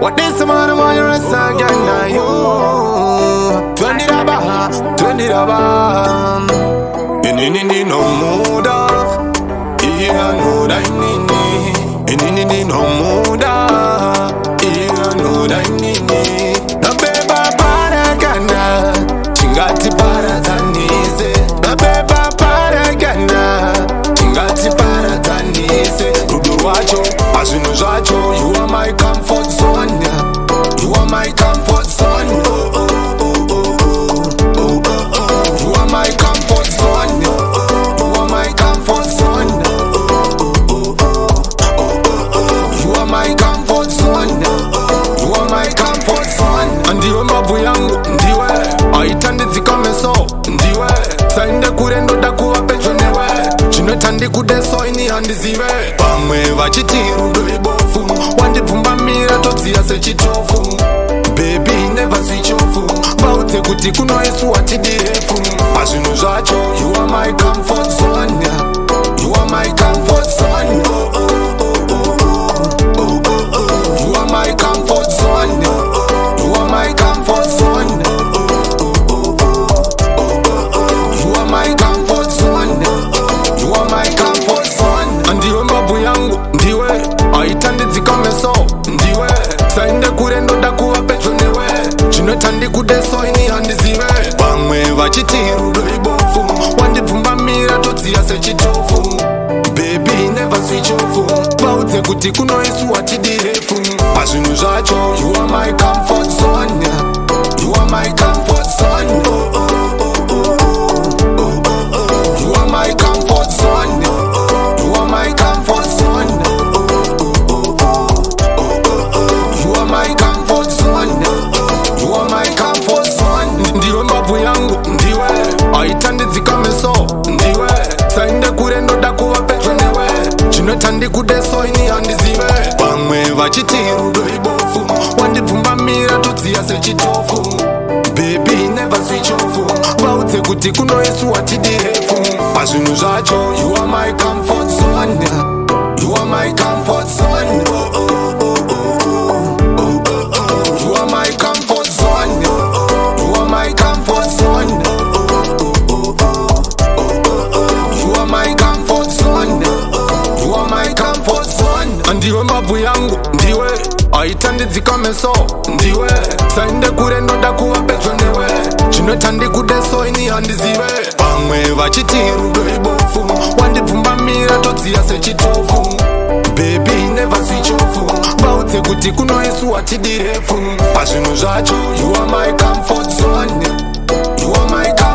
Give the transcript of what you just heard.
What is the man of Monyarous again now you? 20 raba Inini no muda Iya no da inini Inini no muda Iya no da inini Na beba para gana Chingati para tanise Na beba para gana Chingati para tanise Rudu wacho, azinu zacho You are my comfort zone You are my comfort zone Oh oh oh oh oh oh oh You are my comfort zone You are my comfort zone Oh oh oh oh oh You are my comfort zone You are my comfort zone Ndiwe mbavu yangu, ndiwe Aitandizika meso, ndiwe Sainde kurendo dakuwa pecho newe Chinotandi kudeso ini handiziwe Pamwe vachitiru doibofu Wandipfumbamira todziya sechitofu Baby never switch off Baute kuti kuno yesu watidirefu Pazvinu zvacho You are my comfort zone You are my comfort zone Oh oh oh oh oh oh oh You are my comfort zone You are my comfort zone You are my comfort zone You are my comfort zone Ndiwe mbavu yangu, ndiwe Aitandizika meso, ndiwe Sainde kurendo dakuwa pecho newe Chinotandi kudeso ini handiziwe Pamwe vachitiru doibofu Wandipfumbamira todziya sechitofu Baby never switch off Baudze kuti kuno yesu watidirefu Pazvinu zvacho You are my comfort zone You are my comfort zone Oh oh oh oh oh oh oh You are my comfort zone You are my comfort zone You are my comfort zone You are my comfort zone Ndiwe mbavu yangu, ndiwe Aitandizika meso, ndiwe Sainde kurendo dakuwa pecho newe Chinotandi kudeso ini handiziwe Pamwe vachitiru doibofu Wandipfumbamira todziya sechitofu Baby never switch off Baudze kuti kuno yesu watidirefu Pazvinu zvacho You are my comfort zone You are my comfort zone Oh oh oh oh oh oh oh You are my comfort zone You are my comfort zone You are my comfort zone You are my comfort zone Ndiwe mbavu yangu, ndiwe Aitandizika meso, ndiwe Sainde kurendo dakuwa pecho newe Chinotandi kudeso ini handiziwe Pamwe vachitiru doibofu Wandipfumbamira todziya sechitofu Baby never switch off Baudze kuti kuno yesu watidirefu Pazvinu zvacho You are my comfort zone You are my comfort